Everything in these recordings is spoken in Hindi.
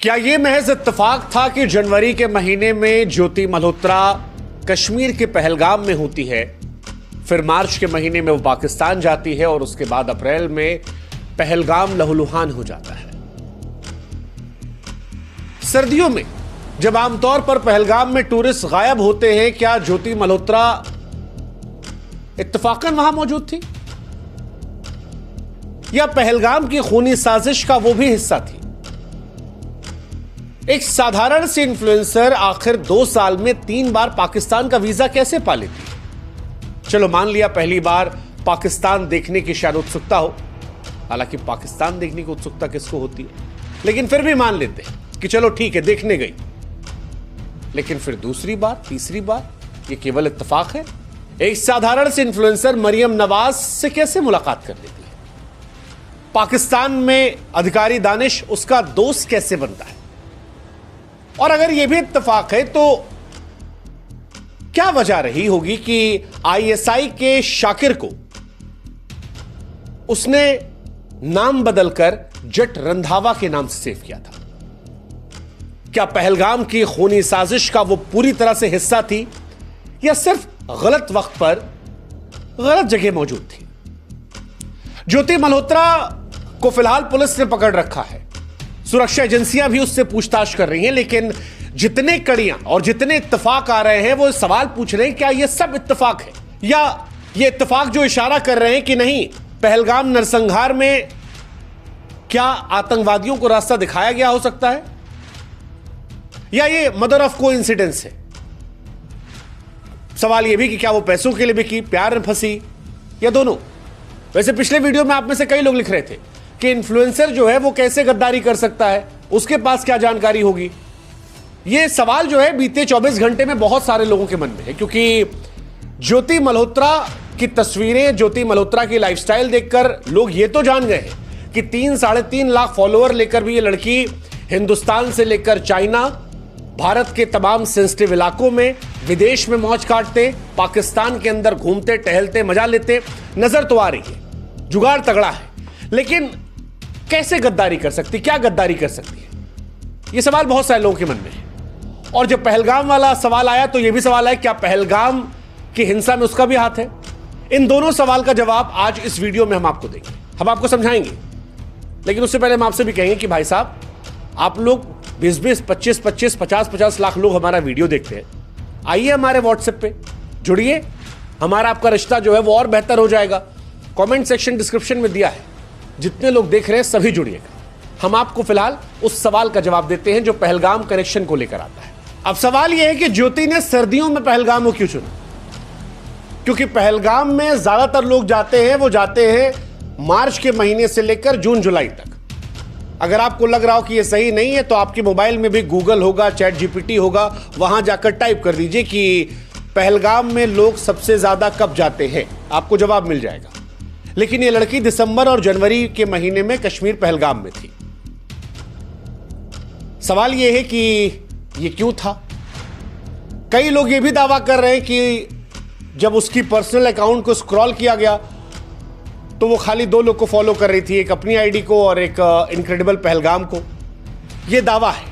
क्या यह महज इत्तेफाक था कि जनवरी के महीने में ज्योति मल्होत्रा कश्मीर के पहलगाम में होती है, फिर मार्च के महीने में वो पाकिस्तान जाती है और उसके बाद अप्रैल में पहलगाम लहूलुहान हो जाता है। सर्दियों में जब आमतौर पर पहलगाम में टूरिस्ट गायब होते हैं, क्या ज्योति मल्होत्रा इत्तेफाकन वहां मौजूद थी या पहलगाम की खूनी साजिश का वो भी हिस्सा थी? एक साधारण सी इन्फ्लुएंसर आखिर 2 साल में 3 बार पाकिस्तान का वीजा कैसे पा लेती है? चलो मान लिया पहली बार पाकिस्तान देखने की शायद उत्सुकता हो, हालांकि पाकिस्तान देखने की उत्सुकता किसको होती है, लेकिन फिर भी मान लेते हैं कि चलो ठीक है देखने गई। लेकिन फिर दूसरी बार, तीसरी बार, ये केवल इत्तेफाक है? एक साधारण से इन्फ्लुएंसर मरियम नवाज से कैसे मुलाकात कर लेती है? पाकिस्तान में अधिकारी दानिश उसका दोस्त कैसे बनता है? और अगर यह भी इत्तेफाक है तो क्या वजह रही होगी कि आईएसआई के शाकिर को उसने नाम बदलकर जट रंधावा के नाम से सेव किया था? क्या पहलगाम की खूनी साजिश का वो पूरी तरह से हिस्सा थी या सिर्फ गलत वक्त पर गलत जगह मौजूद थी? ज्योति मल्होत्रा को फिलहाल पुलिस ने पकड़ रखा है, सुरक्षा एजेंसियां भी उससे पूछताछ कर रही हैं, लेकिन जितने कड़ियां और जितने इत्तेफाक आ रहे हैं वो सवाल पूछ रहे हैं क्या यह सब इत्तेफाक है या ये इत्तेफाक जो इशारा कर रहे हैं कि नहीं, पहलगाम नरसंहार में क्या आतंकवादियों को रास्ता दिखाया गया हो सकता है या ये मदर ऑफ कोइंसिडेंस है? सवाल यह भी कि क्या वो पैसों के लिए बिकी, प्यार में फंसी या दोनों? वैसे पिछले वीडियो में आप में से कई लोग लिख रहे थे कि इन्फ्लुएंसर जो है वो कैसे गद्दारी कर सकता है, उसके पास क्या जानकारी होगी। यह सवाल जो है बीते 24 घंटे में बहुत सारे लोगों के मन में है, क्योंकि ज्योति मल्होत्रा की तस्वीरें, ज्योति मल्होत्रा की लाइफस्टाइल देखकर लोग ये तो जान गए हैं कि 3-3.5 लाख फॉलोअर लेकर भी ये लड़की हिंदुस्तान से लेकर चाइना, भारत के तमाम सेंसिटिव इलाकों में, विदेश में मौज काटते, पाकिस्तान के अंदर घूमते टहलते मजा लेते नजर तो आ रही है। जुगाड़ तगड़ा है, लेकिन कैसे गद्दारी कर सकती, क्या गद्दारी कर सकती है? यह सवाल बहुत सारे लोगों के मन में है। और जब पहलगाम वाला सवाल आया तो यह भी सवाल है क्या पहलगाम की हिंसा में उसका भी हाथ है? इन दोनों सवाल का जवाब आज इस वीडियो में हम आपको देंगे, हम आपको समझाएंगे। लेकिन उससे पहले हम आपसे भी कहेंगे कि भाई साहब, आप लोग 20-20, 25-25, 50-50 लाख लोग हमारा वीडियो देखते हैं, आइए हमारे व्हाट्सएप पे जुड़िए, हमारा आपका रिश्ता जो है वो और बेहतर हो जाएगा। कमेंट सेक्शन डिस्क्रिप्शन में दिया है, जितने लोग देख रहे हैं सभी जुड़िएगा। हम आपको फिलहाल उस सवाल का जवाब देते हैं जो पहलगाम कनेक्शन को लेकर आता है। अब सवाल यह है कि ज्योति ने सर्दियों में पहलगाम को क्यों चुना? क्योंकि पहलगाम में ज्यादातर लोग जाते हैं, वो जाते हैं मार्च के महीने से लेकर जून जुलाई तक। अगर आपको लग रहा हो कि यह सही नहीं है तो आपके मोबाइल में भी गूगल होगा, चैट जीपीटी होगा, वहां जाकर टाइप कर दीजिए कि पहलगाम में लोग सबसे ज्यादा कब जाते हैं, आपको जवाब मिल जाएगा। लेकिन यह लड़की दिसंबर और जनवरी के महीने में कश्मीर पहलगाम में थी। सवाल यह है कि यह क्यों था? कई लोग यह भी दावा कर रहे हैं कि जब उसकी पर्सनल अकाउंट को स्क्रॉल किया गया तो वो खाली 2 लोग को फॉलो कर रही थी, एक अपनी आईडी को और एक इनक्रेडिबल पहलगाम को। यह दावा है,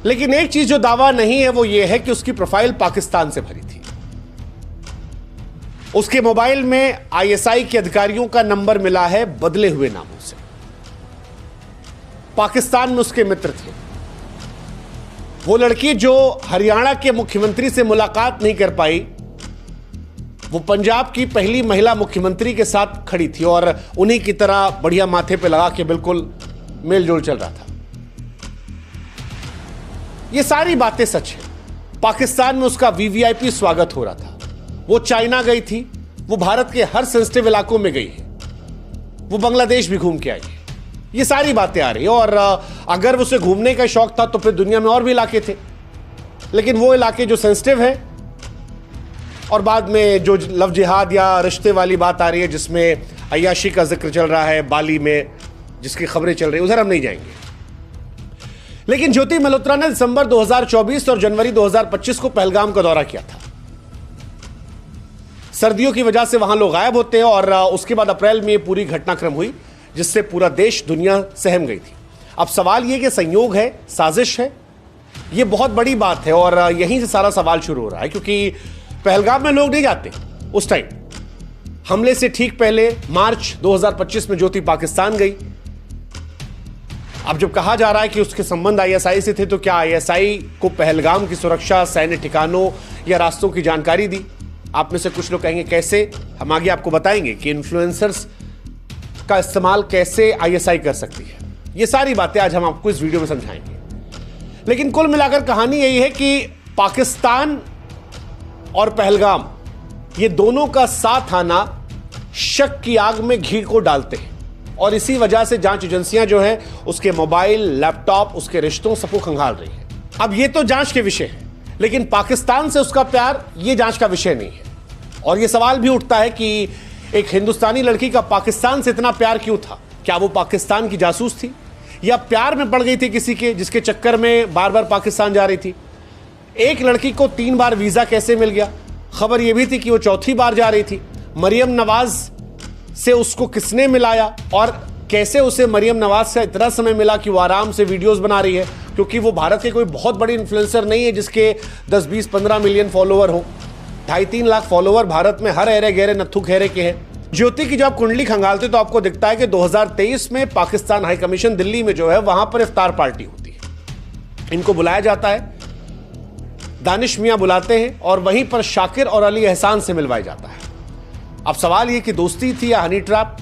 लेकिन एक चीज जो दावा नहीं है वो ये है कि उसकी प्रोफाइल पाकिस्तान से भरी थी। उसके मोबाइल में आईएसआई के अधिकारियों का नंबर मिला है बदले हुए नामों से। पाकिस्तान में उसके मित्र थे। वो लड़की जो हरियाणा के मुख्यमंत्री से मुलाकात नहीं कर पाई, वो पंजाब की पहली महिला मुख्यमंत्री के साथ खड़ी थी और उन्हीं की तरह बढ़िया माथे पे लगा के बिल्कुल मेलजोल चल रहा था। ये सारी बातें सच है। पाकिस्तान में उसका वीवीआईपी स्वागत हो रहा था। वो चाइना गई थी, वो भारत के हर सेंसिटिव इलाकों में गई है, वो बांग्लादेश भी घूम के आई है। ये सारी बातें आ रही है। और अगर उसे घूमने का शौक था तो फिर दुनिया में और भी इलाके थे, लेकिन वो इलाके जो सेंसिटिव है और बाद में जो लव जिहाद या रिश्ते वाली बात आ रही है जिसमें अय्याशी का जिक्र चल रहा है, बाली में जिसकी खबरें चल रही है, उधर हम नहीं जाएंगे। लेकिन ज्योति मल्होत्रा ने दिसंबर 2024 और जनवरी 2025 को पहलगाम का दौरा किया था। सर्दियों की वजह से वहां लोग गायब होते हैं और उसके बाद अप्रैल में ये पूरी घटनाक्रम हुई जिससे पूरा देश, दुनिया सहम गई थी। अब सवाल ये कि संयोग है, साजिश है, ये बहुत बड़ी बात है और यहीं से सारा सवाल शुरू हो रहा है, क्योंकि पहलगाम में लोग नहीं जाते। उस टाइम हमले से ठीक पहले मार्च 2025 में ज्योति पाकिस्तान गई। अब जब कहा जा रहा है कि उसके संबंध आईएसआई से थे, तो क्या आईएसआई को पहलगाम की सुरक्षा, सैन्य ठिकानों या रास्तों की जानकारी दी? आप में से कुछ लोग कहेंगे कैसे, हम आगे आपको बताएंगे कि इन्फ्लुएंसर्स का इस्तेमाल कैसे आईएसआई कर सकती है। ये सारी बातें आज हम आपको इस वीडियो में समझाएंगे। लेकिन कुल मिलाकर कहानी यही है कि पाकिस्तान और पहलगाम, ये दोनों का साथ आना शक की आग में घी को डालते हैं और इसी वजह से जांच एजेंसियां जो है उसके मोबाइल, लैपटॉप, उसके रिश्तों सबको खंगाल रही है। अब ये तो जांच के विषय है, लेकिन पाकिस्तान से उसका प्यार ये जांच का विषय नहीं है। और ये सवाल भी उठता है कि एक हिंदुस्तानी लड़की का पाकिस्तान से इतना प्यार क्यों था? क्या वो पाकिस्तान की जासूस थी या प्यार में पड़ गई थी किसी के, जिसके चक्कर में बार बार पाकिस्तान जा रही थी? एक लड़की को 3 बार वीजा कैसे मिल गया? खबर यह भी थी कि वो चौथी बार जा रही थी। मरियम नवाज से उसको किसने मिलाया और कैसे उसे मरियम नवाज से इतना समय मिला कि वो आराम से वीडियोस बना रही है? क्योंकि वो भारत के कोई बहुत बड़ी इन्फ्लुएंसर नहीं है जिसके 10, 20, 15 मिलियन फॉलोवर हो। 2.5-3 लाख फॉलोवर भारत में हर एरे गहरे नत्थु खेरे के हैं। ज्योति की जब आप कुंडली खंगालते तो आपको दिखता है कि 2023 में पाकिस्तान हाई कमीशन दिल्ली में जो है वहां पर इफ्तार पार्टी होती है। इनको बुलाया जाता है, दानिश मियां बुलाते हैं और वहीं पर शाकिर और अली एहसान से मिलवाया जाता है। अब सवाल ये कि दोस्ती थी या हनी ट्रैप?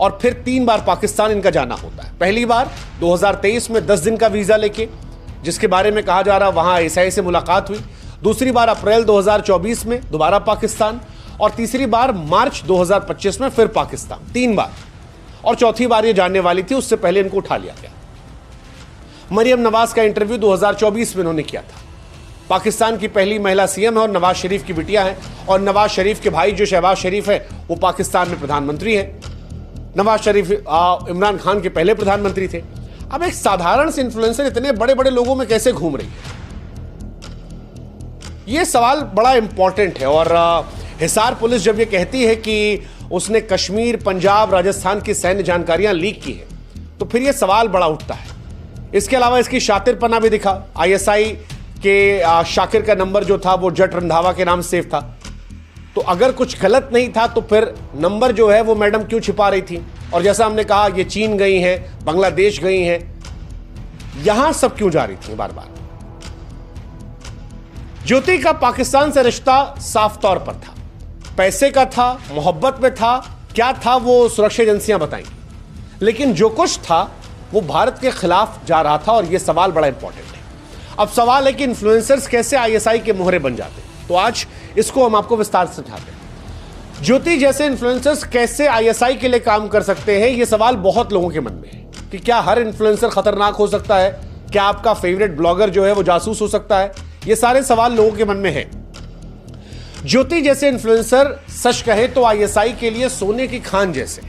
और फिर 3 बार पाकिस्तान इनका जाना होता है। पहली बार 2023 में 10 दिन का वीजा लेके, जिसके बारे में कहा जा रहा वहां आईएसआई से मुलाकात हुई। दूसरी बार अप्रैल 2024 में दोबारा पाकिस्तान, और तीसरी बार मार्च 2025 में फिर पाकिस्तान। 3 बार। और चौथी बार ये जानने वाली थी, उससे पहले इनको उठा लिया गया। मरियम नवाज का इंटरव्यू 2024 में उन्होंने किया था। पाकिस्तान की पहली महिला सीएम है और नवाज शरीफ की बिटिया है, और नवाज शरीफ के भाई जो शहबाज शरीफ है वो पाकिस्तान में प्रधानमंत्री है। नवाज शरीफ इमरान खान के पहले प्रधानमंत्री थे। अब एक साधारण से इन्फ्लुएंसर इतने बड़े बड़े लोगों में कैसे घूम रही है? यह सवाल बड़ा इंपॉर्टेंट है। और हिसार पुलिस जब यह कहती है कि उसने कश्मीर, पंजाब, राजस्थान की सैन्य जानकारियां लीक की है, तो फिर यह सवाल बड़ा उठता है। इसके अलावा इसकी शातिरपना भी दिखा। आईएसआई के शाकिर का नंबर जो था वो जट रंधावा के नाम सेव था। तो अगर कुछ गलत नहीं था तो फिर नंबर जो है वो मैडम क्यों छिपा रही थी? और जैसा हमने कहा, ये चीन गई हैं, बांग्लादेश गई हैं, यहां सब क्यों जा रही थी बार बार? ज्योति का पाकिस्तान से रिश्ता साफ तौर पर था, पैसे का था, मोहब्बत में था, क्या था वो सुरक्षा एजेंसियां बताएंगी। लेकिन जो कुछ था वो भारत के खिलाफ जा रहा था और यह सवाल बड़ा इंपॉर्टेंट है। अब सवाल है कि इन्फ्लुएंसर्स कैसे आईएसआई के मोहरे बन जाते हैं, तो आज इसको हम आपको विस्तार से समझाते हैं। ज्योति जैसे इन्फ्लुएंसर्स कैसे आईएसआई के लिए काम कर सकते हैं, यह सवाल बहुत लोगों के मन में है कि क्या हर इन्फ्लुएंसर खतरनाक हो सकता है? क्या आपका फेवरेट ब्लॉगर जो है वो जासूस हो सकता है? ये सारे सवाल लोगों के मन में है। ज्योति जैसे इन्फ्लुएंसर सच कहे तो आईएसआई के लिए सोने की खान जैसे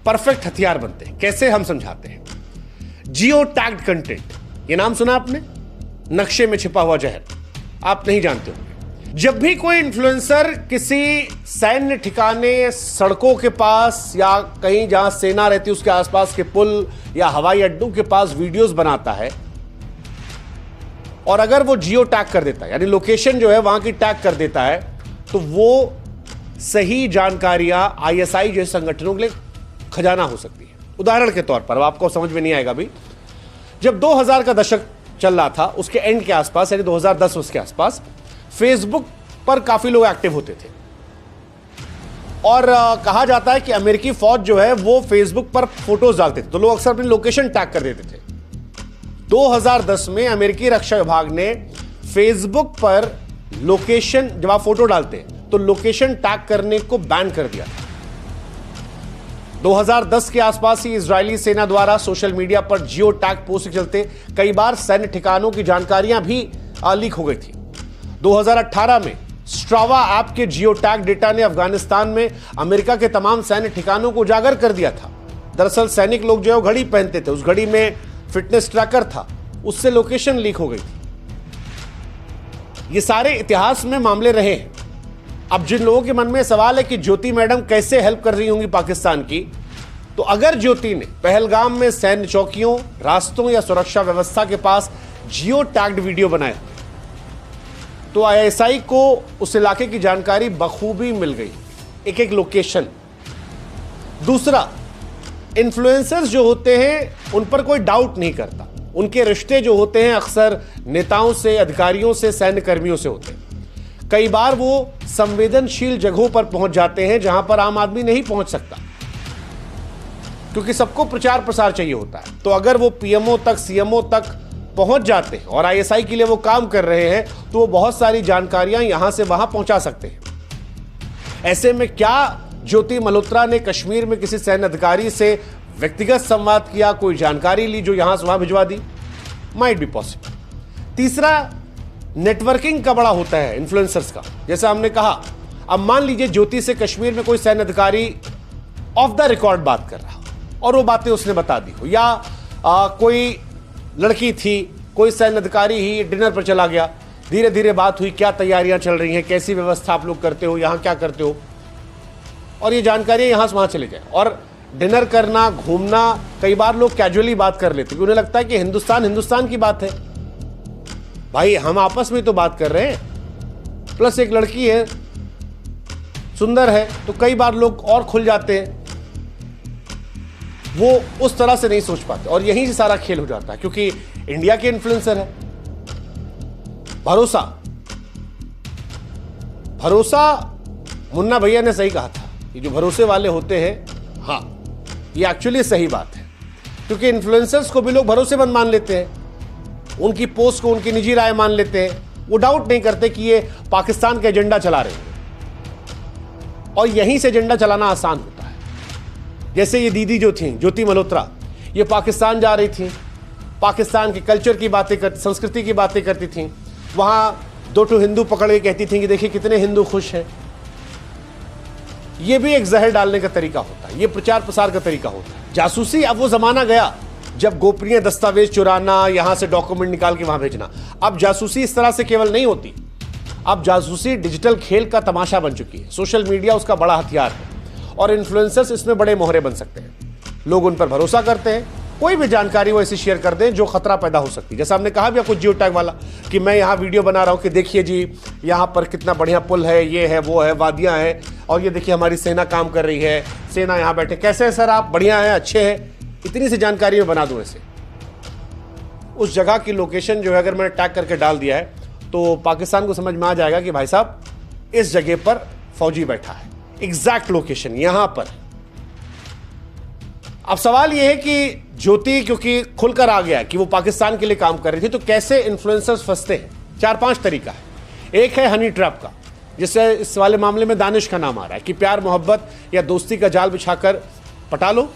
परफेक्ट हथियार बनते हैं। कैसे, हम समझाते हैं। जियो टैग्ड कंटेंट, ये नाम सुना आपने? नक्शे में छिपा हुआ जहर, आप नहीं जानते होंगे। जब भी कोई इन्फ्लुएंसर किसी सैन्य ठिकाने, सड़कों के पास या कहीं जहां सेना रहती है उसके आसपास के पुल या हवाई अड्डों के पास वीडियोस बनाता है, और अगर वो जियो टैग कर देता है, यानी लोकेशन जो है वहां की टैग कर देता है, तो वो सही जानकारियां आईएसआई जैसे संगठनों के लिए खजाना हो सकती है। उदाहरण के तौर पर, आपको समझ में नहीं आएगा भी, जब 2000 का दशक चल रहा था, उसके एंड के आसपास, यानी 2010 उसके आसपास, फेसबुक पर काफी लोग एक्टिव होते थे। और कहा जाता है कि अमेरिकी फौज जो है वो फेसबुक पर फोटोज डालते थे, तो लोग अक्सर अपनी लोकेशन टैग कर देते थे। 2010 में अमेरिकी रक्षा विभाग ने फेसबुक पर लोकेशन, जब आप फोटो डालते हैं तो लोकेशन टैग करने को बैन कर दिया था। 2010 के आसपास ही इजरायली सेना द्वारा सोशल मीडिया पर जियो टैग पोस्ट के चलते कई बार सैन्य ठिकानों की जानकारियां भी लीक हो गई थी। 2018 में स्ट्रावा ऐप के जियो टैग डेटा ने अफगानिस्तान में अमेरिका के तमाम सैन्य ठिकानों को उजागर कर दिया था। दरअसल सैनिक लोग जो है घड़ी पहनते थे, उस घड़ी में फिटनेस ट्रैकर था, उससे लोकेशन लीक हो गई थी। ये सारे इतिहास में मामले रहे हैं। अब जिन लोगों के मन में सवाल है कि ज्योति मैडम कैसे हेल्प कर रही होंगी पाकिस्तान की, तो अगर ज्योति ने पहलगाम में सैन्य चौकियों, रास्तों या सुरक्षा व्यवस्था के पास जियो टैग्ड वीडियो बनाया तो आईएसआई को उस इलाके की जानकारी बखूबी मिल गई, एक एक लोकेशन। दूसरा, इन्फ्लुएंसर्स जो होते हैं उन पर कोई डाउट नहीं करता। उनके रिश्ते जो होते हैं अक्सर नेताओं से, अधिकारियों से, सैन्य कर्मियों से होते हैं। कई बार वो संवेदनशील जगहों पर पहुंच जाते हैं जहां पर आम आदमी नहीं पहुंच सकता, क्योंकि सबको प्रचार प्रसार चाहिए होता है। तो अगर वो पीएमओ तक, सीएमओ तक पहुंच जाते हैं और आईएसआई के लिए वो काम कर रहे हैं, तो वो बहुत सारी जानकारियां यहां से वहां पहुंचा सकते हैं। ऐसे में क्या ज्योति मल्होत्रा ने कश्मीर में किसी सैन्य अधिकारी से व्यक्तिगत संवाद किया, कोई जानकारी ली जो यहां से वहां भिजवा दी? Might be possible. तीसरा, नेटवर्किंग का बड़ा होता है इन्फ्लुएंसर्स का। जैसा हमने कहा, अब मान लीजिए ज्योति से कश्मीर में कोई सैन्य अधिकारी ऑफ द रिकॉर्ड बात कर रहा हो और वो बातें उसने बता दी हो, या कोई लड़की थी, कोई सैन्य अधिकारी ही डिनर पर चला गया, धीरे धीरे बात हुई, क्या तैयारियां चल रही हैं, कैसी व्यवस्था आप लोग करते हो, यहाँ क्या करते हो, और ये जानकारियां यहां से वहां चले जाए। और डिनर करना, घूमना, कई बार लोग कैजुअली बात कर लेते हैं, उन्हें लगता है कि हिंदुस्तान की बात है। भाई हम आपस में तो बात कर रहे हैं, प्लस एक लड़की है, सुंदर है, तो कई बार लोग और खुल जाते हैं। वो उस तरह से नहीं सोच पाते और यहीं से सारा खेल हो जाता है, क्योंकि इंडिया के इन्फ्लुएंसर है। भरोसा मुन्ना भैया ने सही कहा था, ये जो भरोसे वाले होते हैं, हाँ ये एक्चुअली सही बात है, क्योंकि इन्फ्लुएंसर्स को भी लोग भरोसेमंद मान लेते हैं, उनकी पोस्ट को उनकी निजी राय मान लेते हैं। वो डाउट नहीं करते कि ये पाकिस्तान का एजेंडा चला रहे हैं, और यहीं से एजेंडा चलाना आसान होता है। जैसे ये दीदी जो थी ज्योति मल्होत्रा, ये पाकिस्तान जा रही थी, पाकिस्तान के कल्चर की बातें करती, संस्कृति की बातें करती थी, वहां 2 हिंदू पकड़ के कहती थी कि देखिए कितने हिंदू खुश हैं। ये भी एक जहर डालने का तरीका होता है, ये प्रचार प्रसार का तरीका होता है। जासूसी, अब वो जमाना गया जब गोपनीय दस्तावेज चुराना, यहां से डॉक्यूमेंट निकाल के वहां भेजना। अब जासूसी इस तरह से केवल नहीं होती, अब जासूसी डिजिटल खेल का तमाशा बन चुकी है। सोशल मीडिया उसका बड़ा हथियार है और इन्फ्लुएंसर्स इसमें बड़े मोहरे बन सकते हैं। लोग उन पर भरोसा करते हैं, कोई भी जानकारी वो ऐसी शेयर कर दें जो खतरा पैदा हो सकती है। जैसा हमने कहा भी आपको जियो टैग वाला, कि मैं यहाँ वीडियो बना रहा हूँ कि देखिए जी यहाँ पर कितना बढ़िया पुल है, ये है, वो है, वादियाँ हैं, और ये देखिए हमारी सेना काम कर रही है, सेना यहाँ बैठे, कैसे है सर आप, बढ़िया हैं, अच्छे हैं, इतनी सी जानकारी मैं बना दूँ ऐसे। उस जगह की लोकेशन जो है अगर मैंने टैग करके डाल दिया है तो पाकिस्तान को समझ में आ जाएगा कि भाई साहब इस जगह पर फौजी बैठा है, एग्जैक्ट लोकेशन यहां पर। अब सवाल यह है कि ज्योति क्योंकि खुलकर आ गया कि वो पाकिस्तान के लिए काम कर रही थी, तो कैसे इन्फ्लुएंसर्स फंसते हैं? 4-5 तरीका है। एक है हनी ट्रैप का, जिससे इस वाले मामले में दानिश का नाम आ रहा है कि प्यार मोहब्बत या दोस्ती का जाल बिछाकर पटा लो,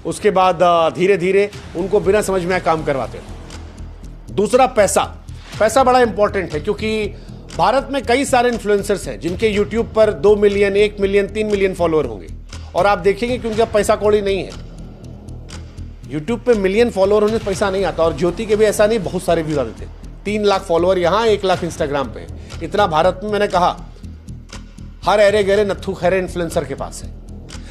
उसके बाद धीरे धीरे उनको बिना समझ में काम करवाते हो। दूसरा, पैसा बड़ा इंपॉर्टेंट है, क्योंकि भारत में कई सारे इन्फ्लुएंसर्स हैं जिनके यूट्यूब पर 2 मिलियन, 1 मिलियन, 3 मिलियन फॉलोअर होंगे, और आप देखेंगे कि उनका पैसा कौड़ी नहीं है। यूट्यूब पे मिलियन फॉलोअर होने से पैसा नहीं आता, और ज्योति के भी ऐसा नहीं, बहुत सारे व्यूज आते थे। 3 लाख फॉलोअर यहाँ, 1 लाख इंस्टाग्राम पे, इतना भारत में मैंने कहा हर अरे गहरे नत्थु खैरे इन्फ्लुएंसर के पास है।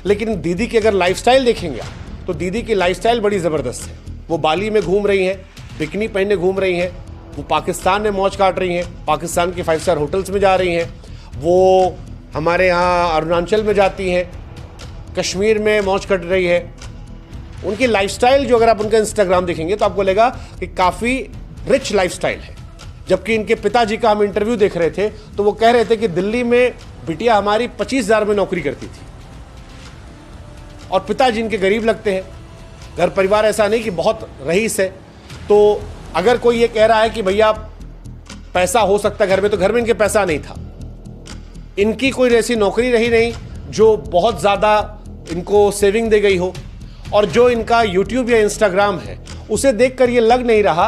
लेकिन दीदी की अगर लाइफस्टाइल देखेंगे आप, तो दीदी की लाइफस्टाइल बड़ी ज़बरदस्त है। वो बाली में घूम रही हैं, बिकनी पहने घूम रही हैं, वो पाकिस्तान में मौज काट रही हैं, पाकिस्तान के 5 स्टार होटल्स में जा रही हैं, वो हमारे यहाँ अरुणाचल में जाती हैं, कश्मीर में मौज कट रही है। उनकी लाइफस्टाइल जो अगर आप उनका इंस्टाग्राम देखेंगे तो आपको लगेगा कि काफ़ी रिच लाइफस्टाइल है। जबकि इनके पिताजी का हम इंटरव्यू देख रहे थे तो वो कह रहे थे कि दिल्ली में बिटिया हमारी 25,000 में नौकरी करती थी, और पिताजी इनके गरीब लगते हैं, घर परिवार ऐसा नहीं कि बहुत रईस है। तो अगर कोई ये कह रहा है कि भैया पैसा हो सकता है घर में, तो घर में इनके पैसा नहीं था। इनकी कोई ऐसी नौकरी रही नहीं जो बहुत ज़्यादा इनको सेविंग दे गई हो, और जो इनका यूट्यूब या इंस्टाग्राम है उसे देखकर ये लग नहीं रहा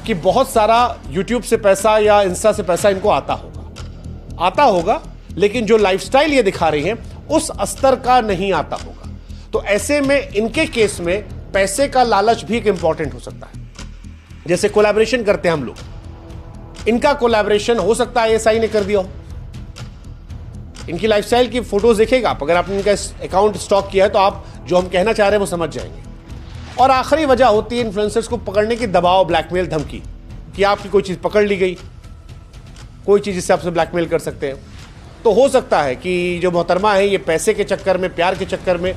कि बहुत सारा यूट्यूब से पैसा या इंस्टा से पैसा इनको आता होगा, लेकिन जो लाइफस्टाइल ये दिखा रही हैं उस स्तर का नहीं आता होगा। तो ऐसे में इनके केस में पैसे का लालच भी एक इंपॉर्टेंट हो सकता है। जैसे कोलैबोरेशन करते हैं हम लोग, इनका कोलैबोरेशन हो सकता है आईएसआई ने कर दिया हो, इनकी लाइफस्टाइल की फोटोज देखिएगा आप, अगर आपने इनका अकाउंट स्टॉक किया है तो आप जो हम कहना चाह रहे हैं वो समझ जाएंगे। और आखिरी वजह होती है इन्फ्लुएंसर्स को पकड़ने की दबाव, ब्लैकमेल, धमकी, कि आपकी कोई चीज़ पकड़ ली गई, कोई चीज़ जिससे आपसे ब्लैकमेल कर सकते हैं। तो हो सकता है कि जो मोहतरमा है ये पैसे के चक्कर में, प्यार के चक्कर में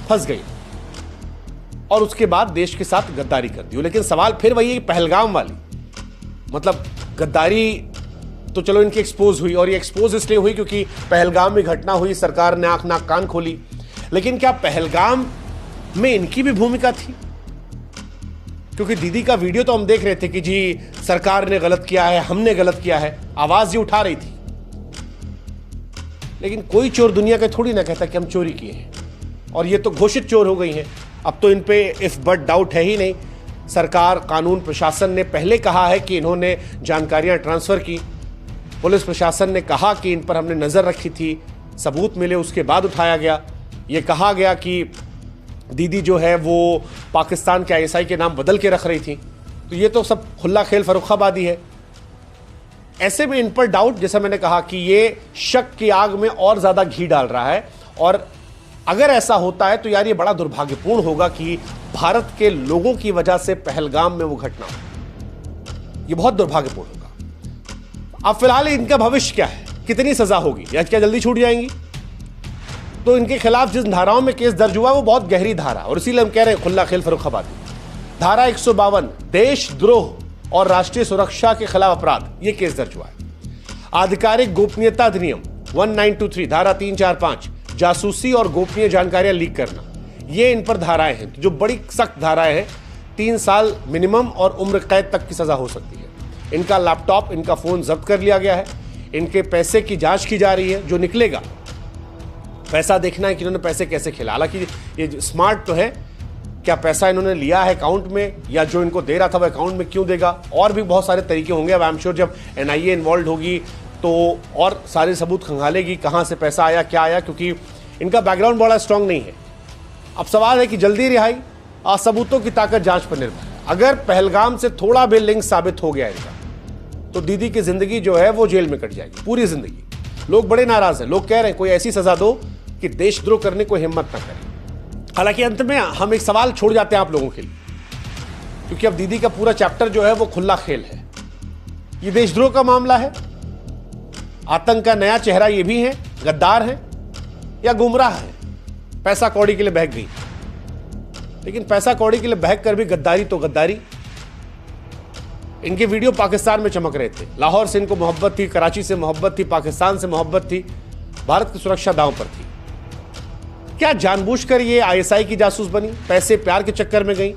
फंस गई और उसके बाद देश के साथ गद्दारी कर दी। लेकिन सवाल फिर वही है, पहलगाम वाली, मतलब गद्दारी तो चलो इनकी एक्सपोज हुई, और ये एक्सपोज इसलिए हुई क्योंकि पहलगाम में घटना हुई, सरकार ने आंख नाक कान खोली। लेकिन क्या पहलगाम में इनकी भी भूमिका थी? क्योंकि दीदी का वीडियो तो हम देख रहे थे कि जी सरकार ने गलत किया है, हमने गलत किया है, आवाज ये उठा रही थी। लेकिन कोई चोर दुनिया का थोड़ी ना कहता कि हम चोरी किए हैं, और ये तो घोषित चोर हो गई हैं। अब तो इन पे इफ बट डाउट है ही नहीं। सरकार, कानून, प्रशासन ने पहले कहा है कि इन्होंने जानकारियां ट्रांसफर की, पुलिस प्रशासन ने कहा कि इन पर हमने नजर रखी थी, सबूत मिले उसके बाद उठाया गया। ये कहा गया कि दीदी जो है वो पाकिस्तान के आईएसआई के नाम बदल के रख रही थी। तो ये तो सब खुला खेल फर्रुखाबादी है। ऐसे में इन पर डाउट, जैसा मैंने कहा कि ये शक की आग में और ज्यादा घी डाल रहा है। और अगर ऐसा होता है तो यार ये बड़ा दुर्भाग्यपूर्ण होगा कि भारत के लोगों की वजह से पहलगाम में वो घटना हो। ये बहुत दुर्भाग्यपूर्ण होगा। अब फिलहाल इनका भविष्य क्या है, कितनी सजा होगी, या क्या जल्दी छूट जाएंगी? तो इनके खिलाफ जिस धाराओं में केस दर्ज हुआ वो बहुत गहरी धारा, और इसीलिए हम कह रहे हैं खुला खेल फर्रुखाबादी। धारा 152 देशद्रोह और राष्ट्रीय सुरक्षा के खिलाफ अपराध, ये केस दर्ज हुआ है। आधिकारिक गोपनीयता अधिनियम 1923 धारा 345 जासूसी और गोपनीय जानकारियां लीक करना, ये इन पर धाराएं हैं जो बड़ी सख्त धाराएं हैं। 3 साल मिनिमम और उम्र कैद तक की सजा हो सकती है। इनका लैपटॉप, इनका फोन जब्त कर लिया गया है। इनके पैसे की जांच की जा रही है। जो निकलेगा, पैसा देखना है कि इन्होंने पैसे कैसे खेला। हालांकि ये स्मार्ट तो है, क्या पैसा इन्होंने लिया है अकाउंट में, या जो इनको दे रहा था वो अकाउंट में क्यों देगा, और भी बहुत सारे तरीके होंगे। अब आई एम श्योर जब एनआईए इन्वॉल्व होगी तो और सारे सबूत खंगालेगी कहाँ से पैसा आया, क्या आया, क्योंकि इनका बैकग्राउंड बड़ा स्ट्रांग नहीं है। अब सवाल है कि जल्दी रिहाई, सबूतों की ताकत जांच पर निर्भर है। अगर पहलगाम से थोड़ा भी लिंक साबित हो गया इनका, तो दीदी की जिंदगी जो है वो जेल में कट जाएगी, पूरी जिंदगी। लोग बड़े नाराज हैं, लोग कह रहे हैं कोई ऐसी सजा दो कि देशद्रोह करने को हिम्मत ना करे। हालांकि अंत में हम एक सवाल छोड़ जाते हैं आप लोगों के लिए, क्योंकि अब दीदी का पूरा चैप्टर जो है वो खुला खेल है। ये देशद्रोह का मामला है, आतंक का नया चेहरा ये भी है, गद्दार है या गुमराह है, पैसा कौड़ी के लिए बहक गई। लेकिन पैसा कौड़ी के लिए बहक कर भी गद्दारी तो गद्दारी। इनके वीडियो पाकिस्तान में चमक रहे थे, लाहौर से इनको मोहब्बत थी, कराची से मोहब्बत थी, पाकिस्तान से मोहब्बत थी, भारत की सुरक्षा दांव पर थी। क्या जानबूझकर ये आईएसआई की जासूस बनी, पैसे प्यार के चक्कर में गई?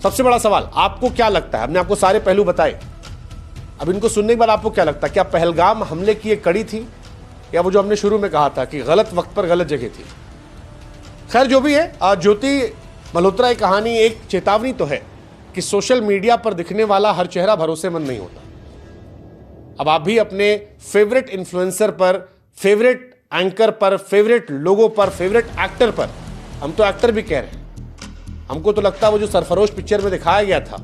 सबसे बड़ा सवाल, आपको क्या लगता है? हमने आपको सारे पहलू बताए, अब इनको सुनने के बाद आपको क्या लगता है? क्या पहलगाम हमले की एक कड़ी थी, या वो जो हमने शुरू में कहा था कि गलत वक्त पर गलत जगह थी? खैर जो भी है, ज्योति मल्होत्रा की कहानी एक चेतावनी तो है कि सोशल मीडिया पर दिखने वाला हर चेहरा भरोसेमंद नहीं होता। अब आप भी अपने फेवरेट इन्फ्लुएंसर पर, फेवरेट एंकर पर, फेवरेट लोगों पर, फेवरेट एक्टर पर, हम तो एक्टर भी कह रहे हैं, हमको तो लगता है वो जो सरफरोश पिक्चर में दिखाया गया था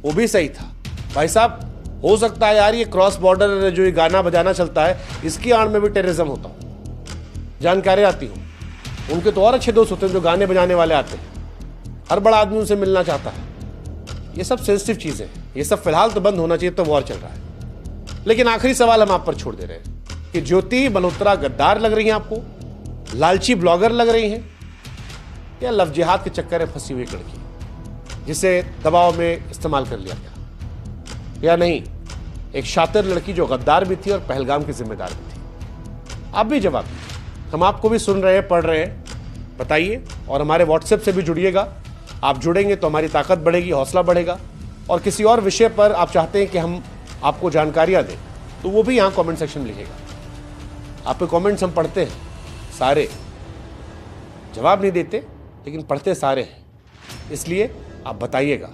वो भी सही था। भाई साहब, हो सकता है यार ये क्रॉस बॉर्डर जो ये गाना बजाना चलता है, इसकी आड़ में भी टेररिज्म होता हो, जानकारी आती हो। उनके तो और अच्छे दोस्त होते हैं जो गाने बजाने वाले आते हैं, हर बड़ा आदमी उनसे मिलना चाहता है। ये सब सेंसिटिव चीजें हैं, ये सब फिलहाल तो बंद होना चाहिए, तो वॉर चल रहा है। लेकिन आखिरी सवाल हम आप पर छोड़ दे रहे हैं कि ज्योति मल्होत्रा गद्दार लग रही हैं आपको, लालची ब्लॉगर लग रही हैं, या लव जिहाद के चक्कर में फंसी हुई लड़की जिसे दबाव में इस्तेमाल कर लिया गया, या नहीं एक शातिर लड़की जो गद्दार भी थी और पहलगाम की जिम्मेदार भी थी? आप भी जवाब दीजिए। हम आपको भी सुन रहे हैं, पढ़ रहे हैं, बताइए। और हमारे व्हाट्सएप से भी जुड़िएगा, आप जुड़ेंगे तो हमारी ताकत बढ़ेगी, हौसला बढ़ेगा। और किसी और विषय पर आप चाहते हैं कि हम आपको जानकारियाँ दें, तो वो भी यहाँ कमेंट सेक्शन में लिखिएगा। आपके कमेंट्स हम पढ़ते हैं सारे, जवाब नहीं देते लेकिन पढ़ते सारे हैं, इसलिए आप बताइएगा।